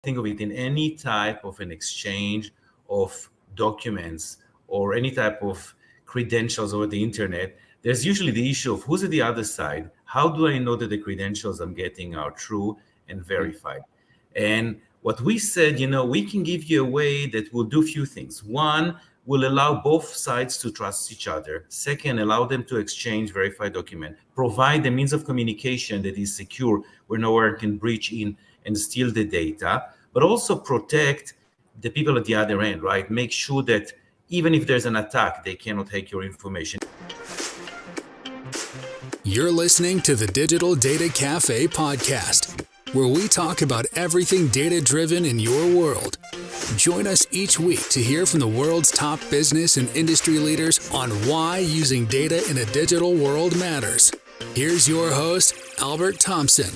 think of it in any type of an exchange of documents or any type of credentials over the internet, there's usually the issue of who's at the other side. How do I know that the credentials I'm getting are true and verified? And what we said, we can give you a way that will do few things. One, will allow both sides to trust each other. Second, allow them to exchange verified document. Provide a means of communication that is secure where no one can breach in and steal the data, but also protect the people at the other end, right? Make sure that even if there's an attack, they cannot take your information. You're listening to the Digital Data Cafe podcast, where we talk about everything data-driven in your world. Join us each week to hear from the world's top business and industry leaders on why using data in a digital world matters. Here's your host, Albert Thompson.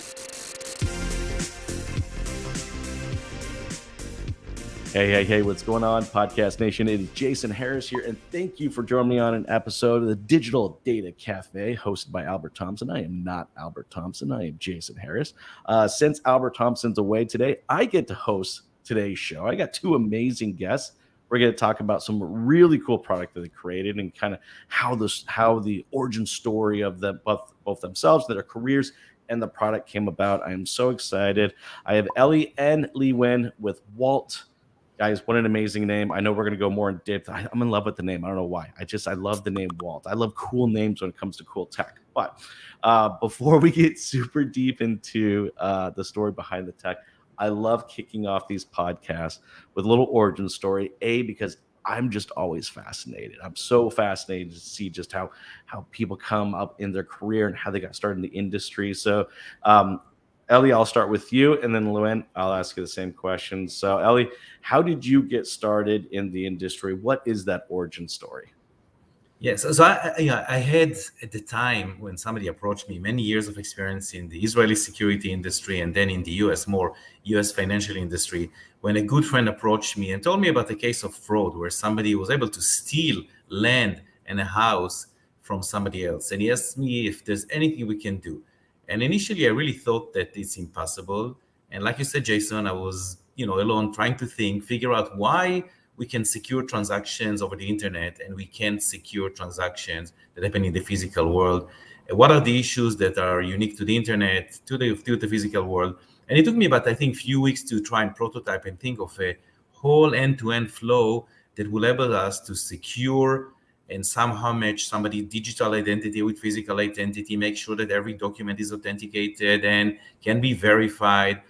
Hey, what's going on, Podcast Nation? It is Jason Harris here, and thank you for joining me on an episode of the Digital Data Cafe, hosted by Albert Thompson. I am not Albert Thompson. I am Jason Harris. Since Albert Thompson's away today, I get to host today's show. I got two amazing guests. We're going to talk about some really cool product that they created and kind of how the origin story of them, both themselves, their careers, and the product came about. I am so excited. I have Ellie and Lee Nguyen with Walt. Guys, what an amazing name. I know we're going to go more in depth. I'm in love with the name. I don't know why. I love the name Walt. I love cool names when it comes to cool tech. But before we get super deep into the story behind the tech, I love kicking off these podcasts with a little origin story, because I'm just always fascinated. I'm so fascinated to see just how people come up in their career and how they got started in the industry. So, Ellie, I'll start with you, and then Nguyen, I'll ask you the same question. So, Ellie, how did you get started in the industry? What is that origin story? Yes, so I had at the time when somebody approached me many years of experience in the Israeli security industry and then in the more US financial industry, when a good friend approached me and told me about a case of fraud where somebody was able to steal land and a house from somebody else. And he asked me if there's anything we can do. And initially, I really thought that it's impossible. And like you said, Jason, I was, alone trying to figure out why we can secure transactions over the internet and we can't secure transactions that happen in the physical world. What are the issues that are unique to the internet, to the physical world? And it took me about, I think, few weeks to try and prototype and think of a whole end-to-end flow that will enable us to secure and somehow match somebody's digital identity with physical identity, make sure that every document is authenticated and can be verified,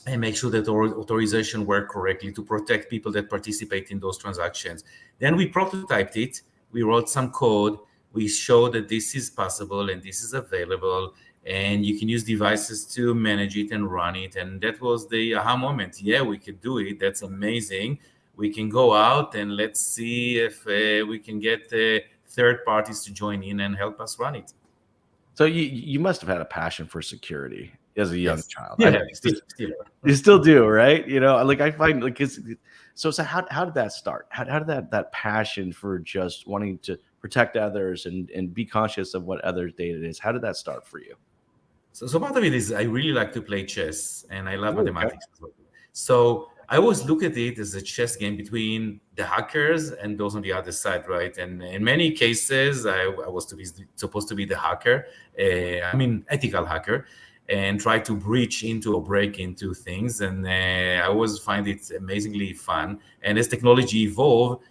and make sure that authorization work correctly to protect people that participate in those transactions. Then we prototyped it, we wrote some code, we showed that this is possible and this is available, and you can use devices to manage it and run it. And that was the aha moment. Yeah, we could do it. That's amazing. We can go out and let's see if we can get third parties to join in and help us run it. So you must have had a passion for security as a young child. Yeah, still. You still do, right? I find so how did that start? How did that passion for just wanting to protect others and be conscious of what others' data is? How did that start for you? So part of it is I really like to play chess and I love mathematics as well. So I always look at it as a chess game between the hackers and those on the other side, right? And in many cases, I was supposed to be the hacker, ethical hacker, and try to breach into or break into things. And I always find it amazingly fun. And as technology evolves,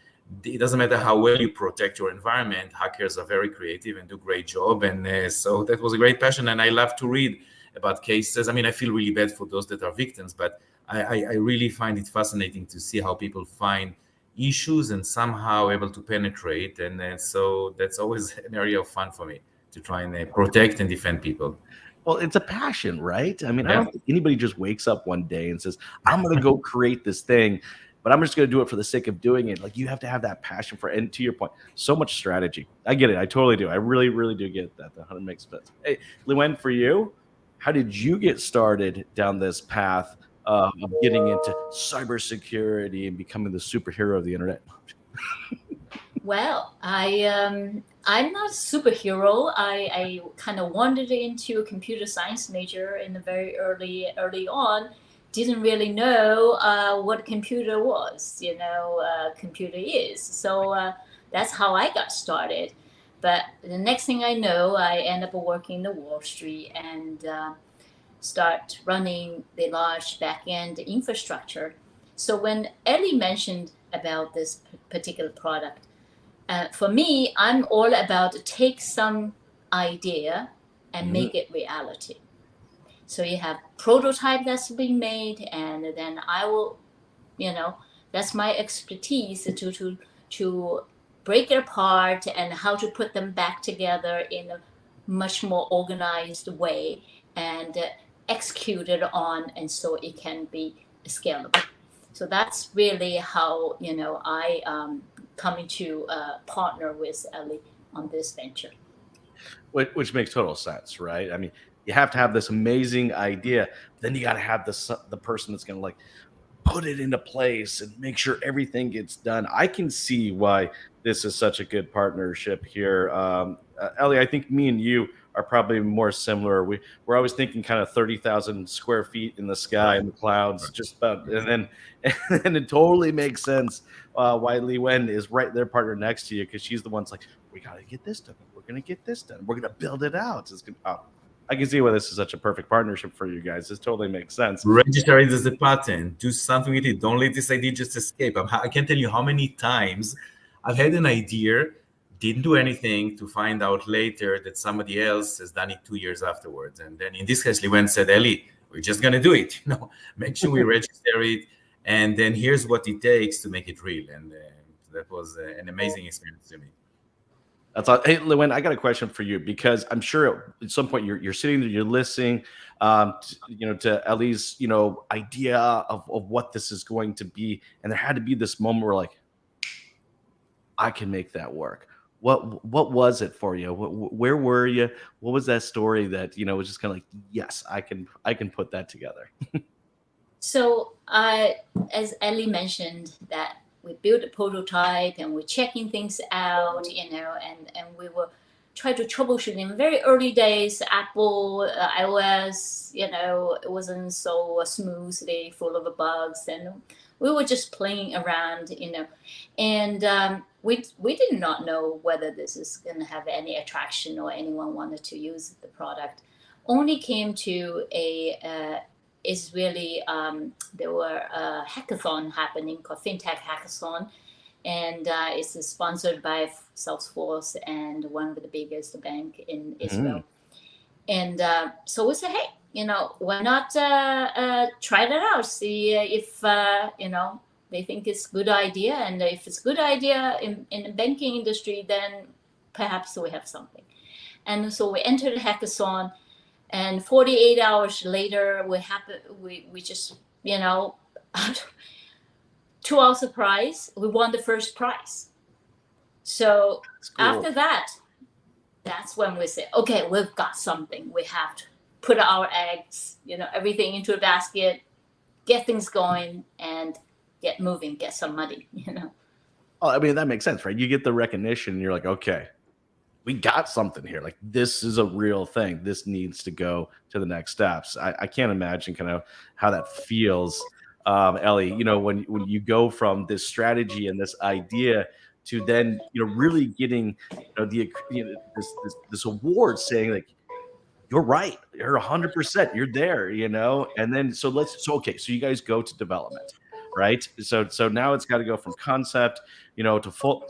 it doesn't matter how well you protect your environment, hackers are very creative and do a great job. And so that was a great passion. And I love to read about cases. I feel really bad for those that are victims, but I really find it fascinating to see how people find issues and somehow able to penetrate. And so that's always an area of fun for me to try and protect and defend people. Well, it's a passion, right? I don't think anybody just wakes up one day and says, I'm going to go create this thing, but I'm just going to do it for the sake of doing it. Like, you have to have that passion for it. And to your point, so much strategy. I get it. I totally do. I really, really do get that. That 100 makes sense. Hey, Nguyen, for you, how did you get started down this path of getting into cybersecurity and becoming the superhero of the internet? Well, I'm not a superhero. I kind of wandered into a computer science major in the very early on, didn't really know what computer was, computer is. So that's how I got started. But the next thing I know, I end up working in the Wall Street and start running the large back-end infrastructure. So when Ellie mentioned about this particular product, for me, I'm all about take some idea and make it reality. So you have prototype that's being made, and then I will, that's my expertise to break it apart and how to put them back together in a much more organized way and execute it on, and so it can be scalable. So that's really how I coming to partner with Ellie on this venture. Which makes total sense, right? I mean, you have to have this amazing idea, but then you got to have the person that's going to like put it into place and make sure everything gets done. I can see why this is such a good partnership here. Ellie, I think me and you are probably more similar. We're always thinking kind of 30,000 square feet in the sky in the clouds, just about, and it totally makes sense why Li Wen is right there, partner next to you, because she's the one's like, we got to get this done. We're going to get this done. We're going to build it out. I can see why this is such a perfect partnership for you guys. This totally makes sense. Register it as a patent. Do something with it. Don't let this idea just escape. I can't tell you how many times I've had an idea, didn't do anything, to find out later that somebody else has done it 2 years afterwards. And then in this case, Li Wen said, Ellie, we're just going to do it. Make sure we register it. And then here's what it takes to make it real. And that was an amazing experience to me. That's all. Hey, Li Wen, I got a question for you, because I'm sure at some point you're sitting there, you're listening, to Ellie's, idea of what this is going to be, and there had to be this moment where like, I can make that work. What was it for you? Where were you? What was that story that was just kind of like, yes, I can put that together? So as Ellie mentioned, that we built a prototype and we're checking things out, and we were trying to troubleshoot in very early days. Apple, iOS, it wasn't so smoothly, full of bugs, and we were just playing around, and we did not know whether this is going to have any attraction or anyone wanted to use the product. Only came to is really there were a hackathon happening called FinTech Hackathon, and it's sponsored by Salesforce and one of the biggest bank in Israel. And so we said, hey, why not try that out, see if they think it's a good idea, and if it's a good idea in the banking industry, then perhaps we have something. And so we entered the hackathon. And 48 hours later, we just, to our surprise, we won the first prize. So cool. After that, that's when we say, okay, we've got something. We have to put our eggs, everything into a basket, get things going, and get moving, get some money, Oh, I mean, that makes sense, right? You get the recognition, and you're like, okay, we got something here. Like, this is a real thing. This needs to go to the next steps. I can't imagine kind of how that feels, Ellie, when you go from this strategy and this idea to then, really getting, this award saying like, you're right. You're 100%. You're there, and then, so you guys go to development, right? So now it's got to go from concept, to full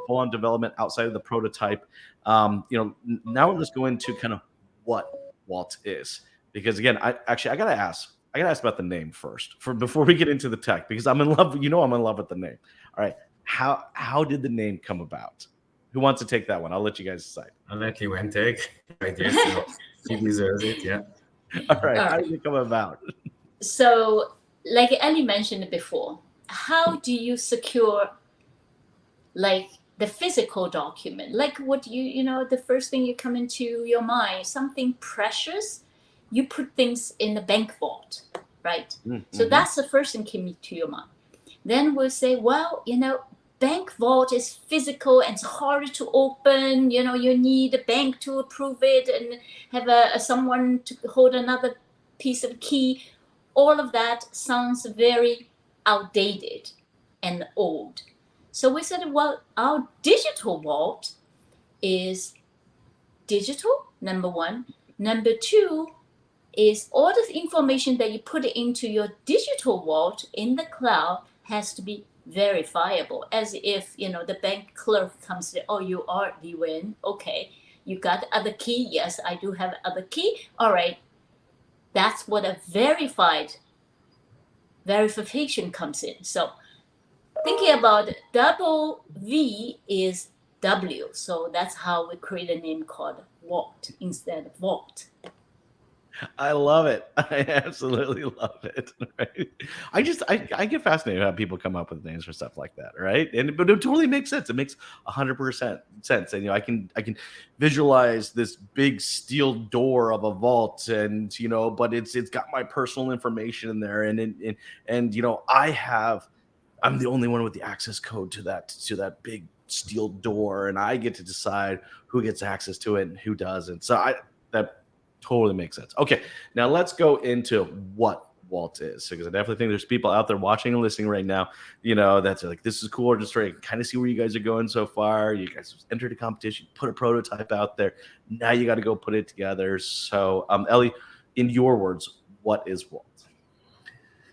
on development outside of the prototype. Now let's go into kind of what Walt is, because again, I gotta ask about the name first before we get into the tech, because I'm in love. I'm in love with the name. All right, how did the name come about? Who wants to take that one? I'll let you guys decide. I'll let Li Wen take. I guess she deserves it. Yeah. All right. How did it come about? So, like Ellie mentioned before, how do you secure like the physical document? Like what the first thing you come into your mind, something precious, you put things in the bank vault, right? Mm-hmm. So that's the first thing came to your mind. Then we'll say, well, bank vault is physical and it's hard to open. You need a bank to approve it and have someone to hold another piece of key. all of that sounds very outdated and old. So we said, well, our digital vault is digital, number one. Number two is all the information that you put into your digital vault in the cloud has to be verifiable, as if, the bank clerk comes to, oh, you are Li Wen. Okay, you got the other key? Yes, I do have other key. All right. That's what a verification comes in. So thinking about double V is W. So that's how we create a name called Vault instead of Vault. I love it. I absolutely love it. Right? I get fascinated how people come up with names for stuff like that, right? But it totally makes sense. It makes 100% sense. And I can visualize this big steel door of a vault, and but it's got my personal information in there, and I'm the only one with the access code to that big steel door, and I get to decide who gets access to it and who doesn't. So that totally makes sense. Okay, now let's go into what Vault is, because I definitely think there's people out there watching and listening right now, that's like, this is cool. Just trying to kind of see where you guys are going so far. You guys entered a competition, put a prototype out there. Now you got to go put it together. So, Ellie, in your words, what is Vault?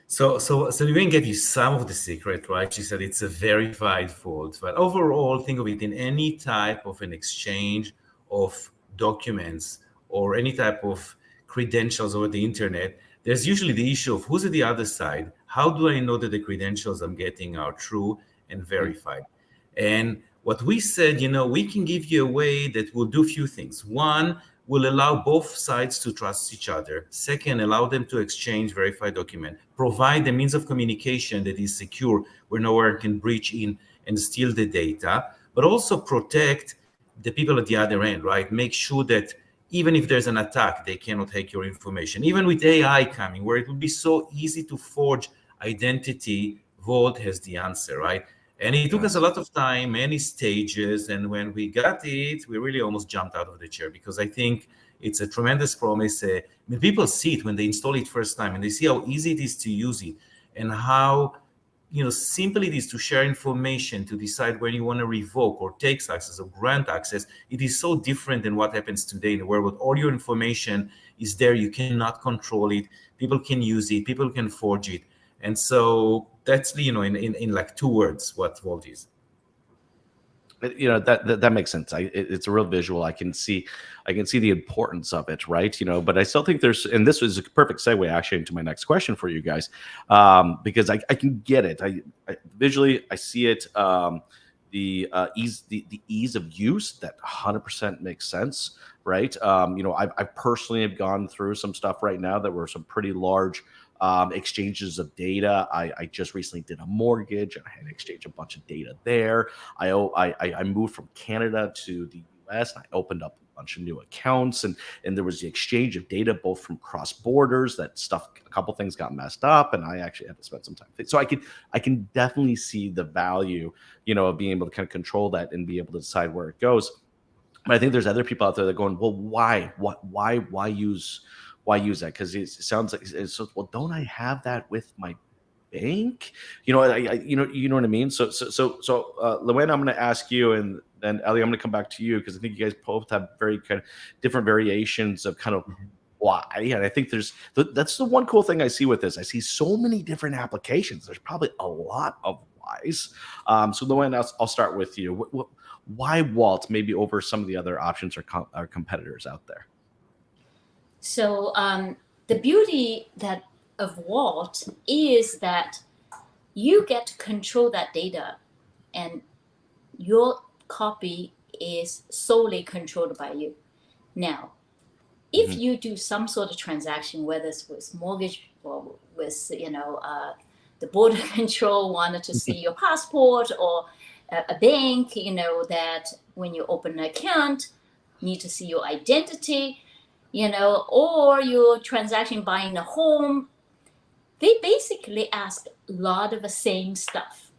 So Levine gave you some of the secret, right? She said it's a verified vault, but overall, think of it in any type of an exchange of documents or any type of credentials over the internet. There's usually the issue of who's at the other side. How do I know that the credentials I'm getting are true and verified? And what we said, we can give you a way that will do a few things. One, will allow both sides to trust each other. Second, allow them to exchange verified document. Provide a means of communication that is secure, where no one can breach in and steal the data, but also protect the people at the other end, right? Make sure that even if there's an attack, they cannot take your information. Even with AI coming, where it would be so easy to forge identity, Vault has the answer, right? And it took us a lot of time, many stages. And when we got it, we really almost jumped out of the chair, because I think it's a tremendous promise. When people see it, when they install it first time, and they see how easy it is to use it, and how simple it is to share information, to decide when you want to revoke or take access or grant access. It is so different than what happens today in the world, where all your information is there. You cannot control it. People can use it. People can forge it. And so that's, in like 2 words, what Vault is. That makes sense. It's a real visual. I can see the importance of it, right? But I still think and this was a perfect segue actually into my next question for you guys, because I can get it. I visually I see it. The ease of use, that 100% makes sense, right? I personally have gone through some stuff right now that were some pretty large exchanges of data. I just recently did a mortgage, and I had to exchange a bunch of data there. I moved from Canada to the US, and I opened up a bunch of new accounts, and there was the exchange of data both from cross borders. A couple things got messed up, and I actually had to spend some time. So I can definitely see the value, of being able to kind of control that and be able to decide where it goes. But I think there's other people out there that are going, well, why use that? Because it sounds like well, don't I have that with my bank? You know what I mean? So Lewin, I'm going to ask you, and then Ellie, I'm going to come back to you, because I think you guys both have very kind of different variations of kind of why. And I think that's the one cool thing I see with this. I see so many different applications. There's probably a lot of whys. So Lewin, I'll start with you. Why Vault maybe over some of the other options or competitors out there? So the beauty of Vault is that you get to control that data, and your copy is solely controlled by you. Now, if you do some sort of transaction, whether it's with mortgage or with the border control wanted to see your passport, or a bank, that when you open an account, need to see your identity, or your transaction buying a home, they basically ask a lot of the same stuff.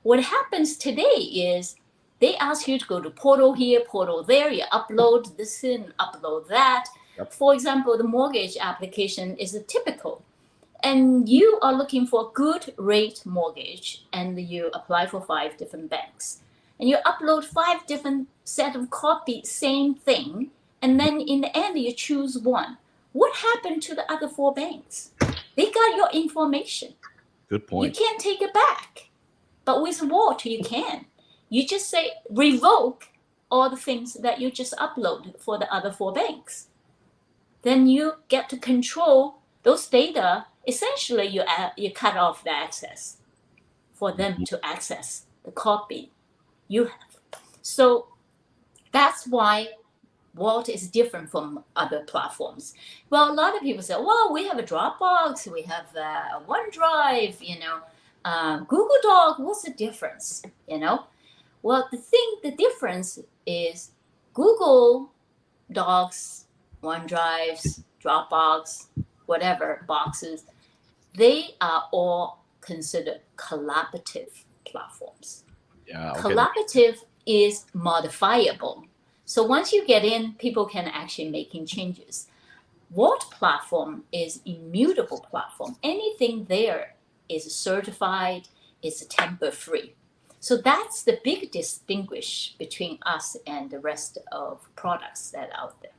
What happens today is they ask you to go to portal here, portal there, you upload this and upload that. Yep. For example, the mortgage application is a typical. and you are looking for a good rate mortgage, and you apply for 5 different banks, and you upload 5 different set of copies, same thing, and then in the end you choose one. What happened to the other 4 banks? They got your information. Good point. You can't take it back. But with Vault, you can. You just say revoke all the things that you just uploaded for the other 4 banks. Then you get to control those data. Essentially, you cut off the access for them to access the copy you have. So that's why Vault is different from other platforms. Well, a lot of people say, well, we have a Dropbox, we have a OneDrive, Google Doc. What's the difference? Well, the difference is Google Docs, OneDrives, Dropbox, whatever boxes, they are all considered collaborative platforms. Yeah. Okay. Collaborative is modifiable. So once you get in, people can actually making changes. Vault platform is immutable platform. Anything there is certified, is tamper-free. So that's the big distinguish between us and the rest of products that are out there.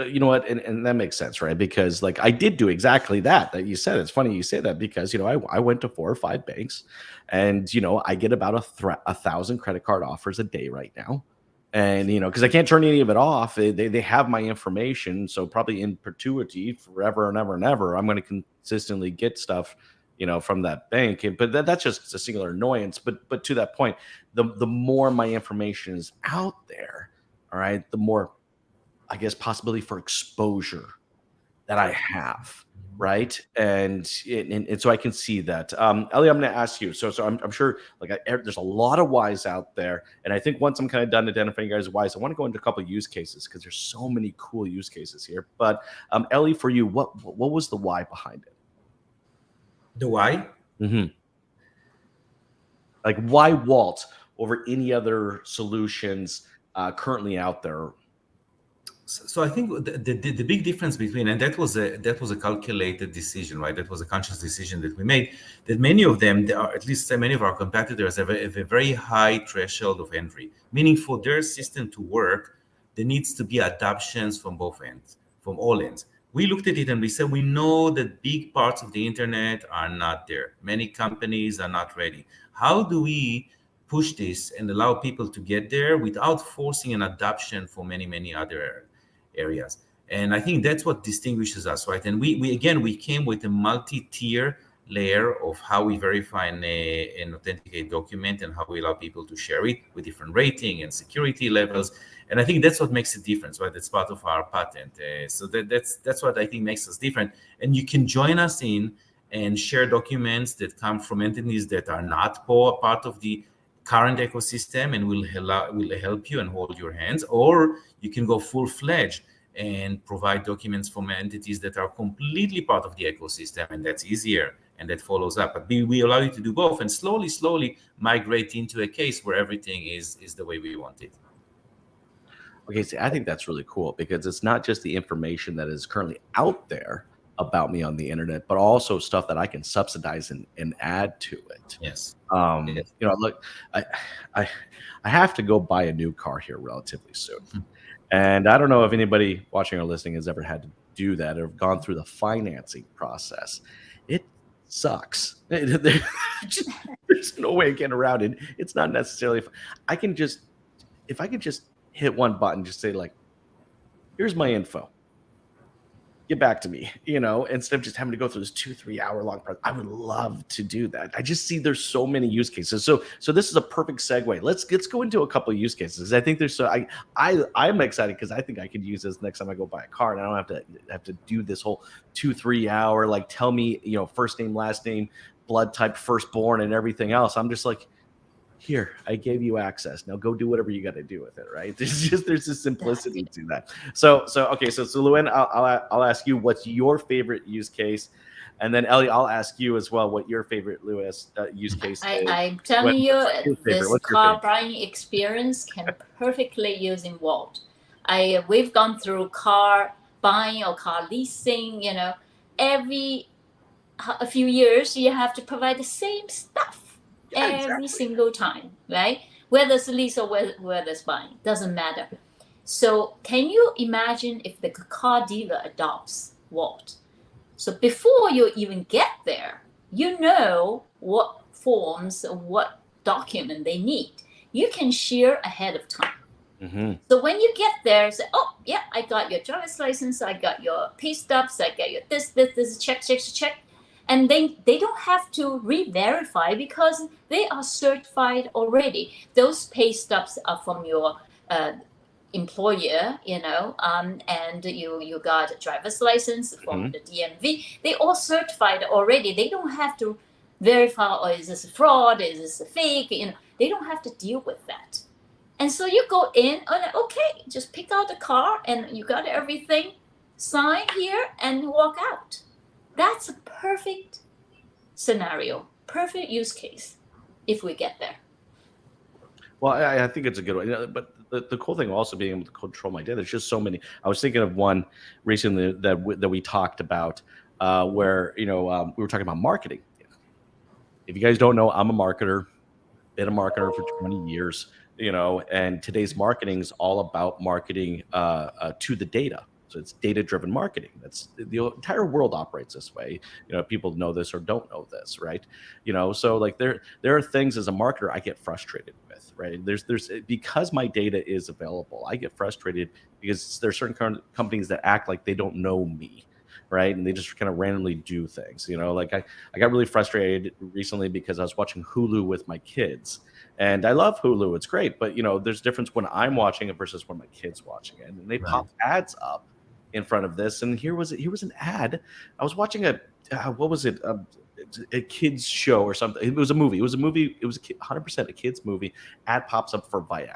You know what, and that makes sense, right? Because like I did do exactly that you said. It's funny you say that because I went to 4 or 5 banks, and I get about 1,000 credit card offers a day right now, and because I can't turn any of it off. They have my information, so probably in perpetuity, forever and ever and ever, I'm going to consistently get stuff from that bank. But that's just a singular annoyance. But to that point, the more my information is out there, all right, the more, I guess, possibility for exposure that I have, right? And so I can see that. Ellie, I'm going to ask you. So I'm sure there's a lot of whys out there, and I think once I'm kind of done identifying you guys whys, I want to go into a couple of use cases because there's so many cool use cases here. But Ellie, for you, what was the why behind it? The why? Mm-hmm. Like why Vault over any other solutions currently out there? So I think the big difference between, and that was a calculated decision, right? That was a conscious decision that we made. That many of them, at least many of our competitors, have a very high threshold of entry. Meaning, for their system to work, there needs to be adoptions from both ends, from all ends. We looked at it and we said, we know that big parts of the internet are not there. Many companies are not ready. How do we push this and allow people to get there without forcing an adoption for many, many other areas? And I think that's what distinguishes us, right? And we came with a multi-tier layer of how we verify and authenticate document and how we allow people to share it with different rating and security levels. And I think that's what makes a difference, right? That's part of our patent. So that's what I think makes us different. And you can join us in and share documents that come from entities that are not part of the current ecosystem, and will help you and hold your hands. Or you can go full-fledged and provide documents from entities that are completely part of the ecosystem, and that's easier and that follows up. But we allow you to do both and slowly migrate into a case where everything is the way we want it. Okay, see, I think that's really cool because it's not just the information that is currently out there about me on the internet, but also stuff that I can subsidize and add to it. Yes. Yes. Look, I have to go buy a new car here relatively soon. And I don't know if anybody watching or listening has ever had to do that or gone through the financing process. It sucks. There's no way of getting around it. It's not necessarily, if I could just hit one button, just say like, here's my info, get back to me, instead of just having to go through this 2-3 hour long process. I would love to do that. I just see there's so many use cases. So this is a perfect segue. Let's go into a couple of use cases. I think I'm excited because I think I could use this next time I go buy a car, and I don't have to do this whole 2-3 hour, like, tell me, first name, last name, blood type, firstborn, and everything else. I'm just like, here, I gave you access. Now go do whatever you got to do with it, right? There's this simplicity to that. So Lou-Anne, I'll ask you, what's your favorite use case, and then Ellie, I'll ask you as well what your favorite use case is. I'm telling you, this car buying experience can perfectly use in Vault. We've gone through car buying or car leasing, every a few years you have to provide the same stuff every single time, right? Whether it's lease or whether it's buying, doesn't matter. So can you imagine if the car dealer adopts Vault? So before you even get there, you know what forms, what document they need. You can share ahead of time. Mm-hmm. So when you get there, say, oh, yeah, I got your driver's license, I got your pay stubs, I got your this, check. And they don't have to re-verify because they are certified already. Those pay stubs are from your employer, and you got a driver's license from the DMV. They all certified already. They don't have to verify, or is this a fraud, is this a fake? They don't have to deal with that. And so you go in, okay, just pick out the car, and you got everything, sign here, and walk out. That's a perfect scenario, perfect use case, if we get there. Well, I think it's a good one. But the cool thing also being able to control my data. There's just so many. I was thinking of one recently that we talked about, where we were talking about marketing. If you guys don't know, I'm a marketer, been a marketer for 20 years. And today's marketing is all about marketing to the data. So it's data-driven marketing. That's the entire world operates this way. People know this or don't know this, right? So like there are things as a marketer I get frustrated with, right? There's because my data is available, I get frustrated because there's certain companies that act like they don't know me, right? And they just kind of randomly do things. Like I got really frustrated recently because I was watching Hulu with my kids. And I love Hulu. It's great. But, there's a difference when I'm watching it versus when my kid's watching it. And they pop ads up in front of this. And here was an ad. I was watching a kid's show or something. It was a movie. It was 100% a kid's movie. Ad pops up for Viagra.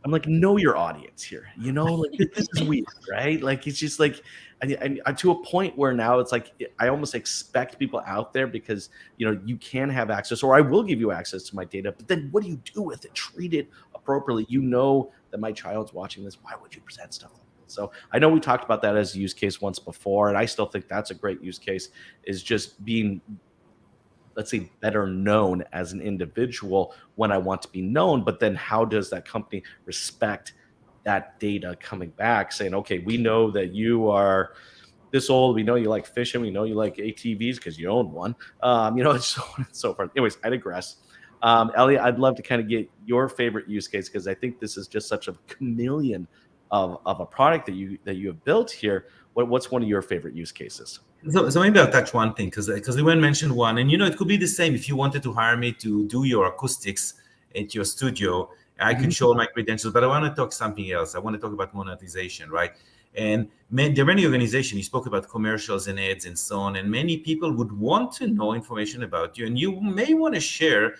I'm like, know your audience here. Like this is weird, right? Like it's just like, and to a point where now it's like I almost expect people out there because you can have access, or I will give you access to my data. But then what do you do with it? Treat it appropriately. That my child's watching this. Why would you present stuff like this? So I know we talked about that as a use case once before, and I still think that's a great use case. Is just being, let's say, better known as an individual when I want to be known, but then how does that company respect that data coming back saying, okay, we know that you are this old, we know you like fishing, we know you like ATVs because you own one, and so on and so forth. Anyways, I digress. Elliot, I'd love to kind of get your favorite use case because I think this is just such a chameleon of a product that you have built here. What's one of your favorite use cases? So maybe I'll touch one thing because Liwen mentioned one, and it could be the same if you wanted to hire me to do your acoustics at your studio. I could show my credentials, but I want to talk something else. I want to talk about monetization, right? And there are many organizations. You spoke about commercials and ads and so on, and many people would want to know information about you, and you may want to share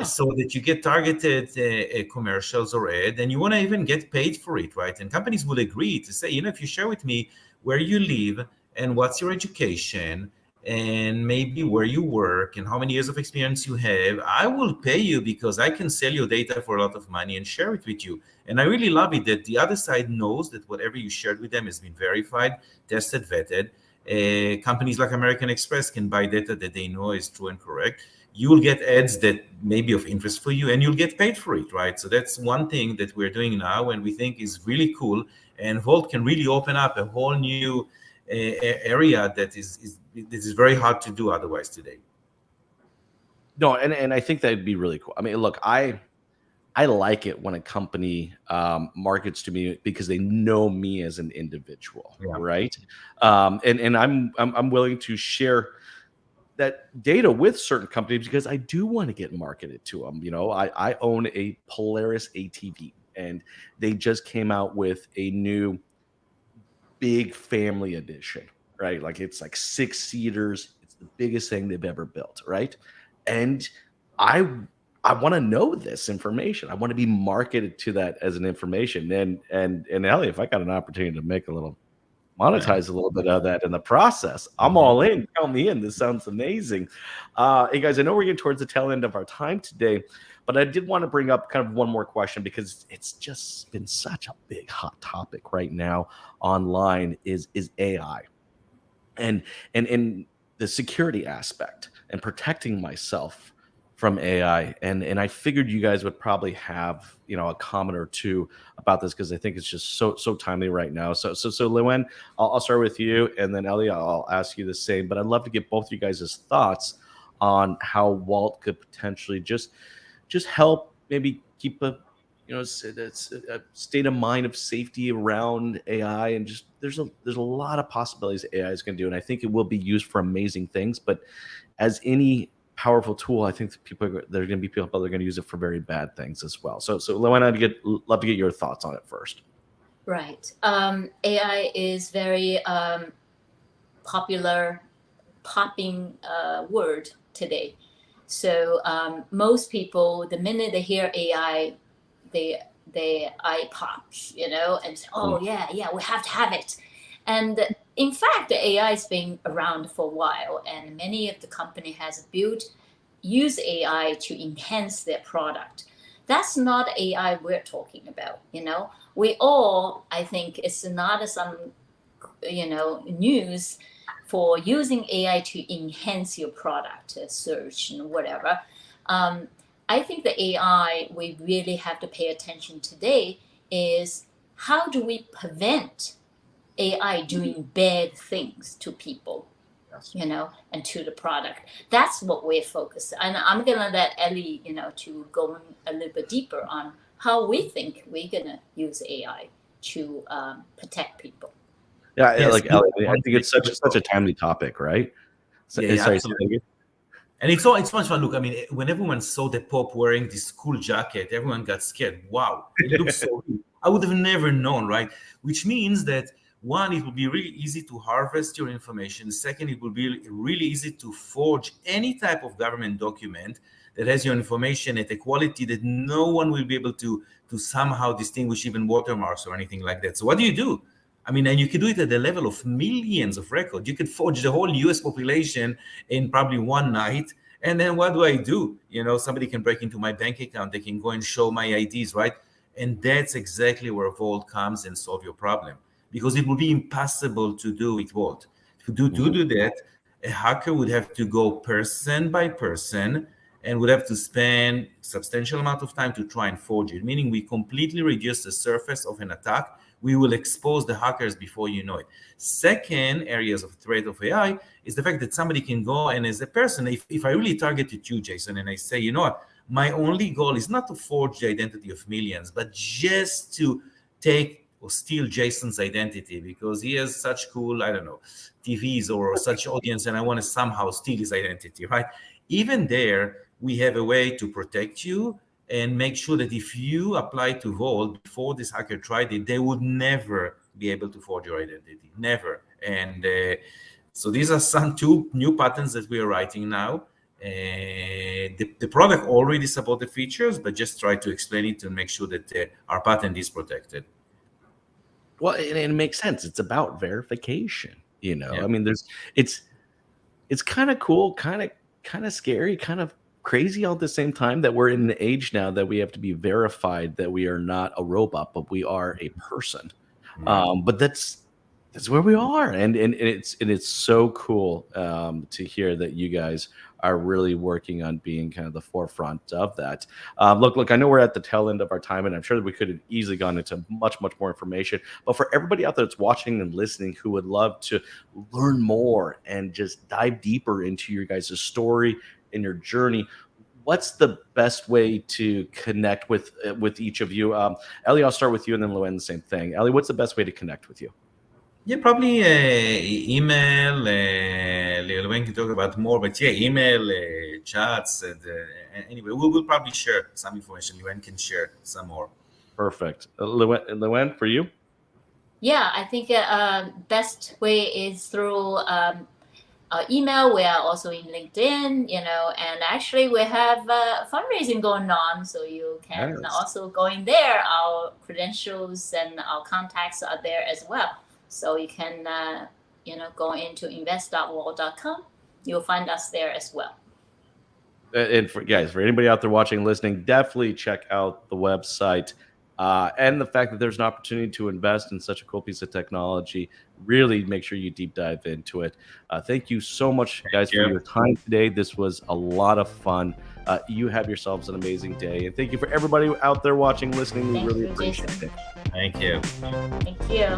so that you get targeted commercials or ad, and you want to even get paid for it, right? And companies will agree to say, if you share with me where you live and what's your education and maybe where you work and how many years of experience you have, I will pay you because I can sell your data for a lot of money and share it with you. And I really love it that the other side knows that whatever you shared with them has been verified, tested, vetted. Companies like American Express can buy data that they know is true and correct. You will get ads that may be of interest for you and you'll get paid for it, right? So that's one thing that we're doing now and we think is really cool. And Vault can really open up a whole new area that is very hard to do otherwise today. No, and I think that'd be really cool. I mean, look, I like it when a company markets to me because they know me as an individual, right? And I'm willing to share that data with certain companies because I do want to get marketed to them. I own a Polaris ATV, and they just came out with a new big family edition, right? Like it's like 6 seaters. It's the biggest thing they've ever built, right? And I want to know this information. I want to be marketed to that as an information. And Elliot, if I got an opportunity to make a little monetize a little bit of that in the process. I'm all in. Count me in. This sounds amazing. Hey guys, I know we're getting towards the tail end of our time today, but I did want to bring up kind of one more question because it's just been such a big hot topic right now online is AI and the security aspect and protecting myself from AI. And I figured you guys would probably have, a comment or two about this because I think it's just so timely right now. So Luen, I'll start with you, and then Ellie, I'll ask you the same. But I'd love to get both of you guys' thoughts on how Vault could potentially just help maybe keep a state of mind of safety around AI, and just there's a lot of possibilities AI is going to do, and I think it will be used for amazing things. But as any powerful tool, I think there are going to be people that are going to use it for very bad things as well. So Luen, I'd love to get your thoughts on it first. Right. AI is very popular, popping word today. So most people, the minute they hear AI, their eye pops, and say, oh yeah, we have to have it. And in fact, the AI has been around for a while, and many of the company has use AI to enhance their product. That's not AI we're talking about. We all, I think, it's not some, news for using AI to enhance your product, search and whatever. I think the AI we really have to pay attention today is how do we prevent AI doing bad things to people, and to the product. That's what we're focused. And I'm gonna let Ellie, to go a little bit deeper on how we think we're gonna use AI to protect people. Yeah, Yes. like Ellie, I think it's such a timely topic, right? Absolutely. And it's much fun. Look, I mean, when everyone saw the Pope wearing this cool jacket, everyone got scared. Wow, it looks so real. I would have never known, right? Which means that one, it will be really easy to harvest your information. Second, it will be really easy to forge any type of government document that has your information at a quality that no one will be able to somehow distinguish, even watermarks or anything like that. So what do? I mean, and you could do it at the level of millions of records. You could forge the whole US population in probably one night. And then what do? Somebody can break into my bank account. They can go and show my IDs, right? And that's exactly where Vault comes and solve your problem. Because it would be impossible to do with Vault. To do that, a hacker would have to go person by person and would have to spend substantial amount of time to try and forge it, meaning we completely reduce the surface of an attack. We will expose the hackers before you know it. Second areas of threat of AI is the fact that somebody can go and as a person, if I really targeted you, Jason, and I say, you know what, my only goal is not to forge the identity of millions, but just to take or steal Jason's identity because he has such cool, TVs or such audience, and I want to somehow steal his identity, right? Even there, we have a way to protect you and make sure that if you apply to Vault before this hacker tried it, they would never be able to forge your identity, never. And so these are some two new patterns that we are writing now. The product already supports the features, but just try to explain it to make sure that our patent is protected. Well, and it makes sense. It's about verification. Yeah. I mean, it's kind of cool, kind of scary, kind of crazy all at the same time that we're in an age now that we have to be verified that we are not a robot, but we are a person. But that's where we are, and it's so cool to hear that you guys are really working on being kind of the forefront of that. Look, I know we're at the tail end of our time, and I'm sure that we could have easily gone into much more information. But for everybody out there that's watching and listening who would love to learn more and just dive deeper into your guys' story and your journey, what's the best way to connect with each of you? Ellie, I'll start with you, and then Luen, the same thing. Ellie, what's the best way to connect with you? Yeah, probably email. Luen can talk about more, but yeah, email, chats. And, anyway, we'll probably share some information. Luen can share some more. Perfect. Luen, for you? Yeah, I think best way is through email. We are also in LinkedIn, and actually we have fundraising going on, so you can also go in there. Our credentials and our contacts are there as well. So you can, go into invest.wall.com. You'll find us there as well. And for anybody out there watching, listening, definitely check out the website. And the fact that there's an opportunity to invest in such a cool piece of technology, really make sure you deep dive into it. Thank you so much, guys, for your time today. This was a lot of fun. You have yourselves an amazing day. And thank you for everybody out there watching, listening. We really appreciate it. Thank you. Thank you.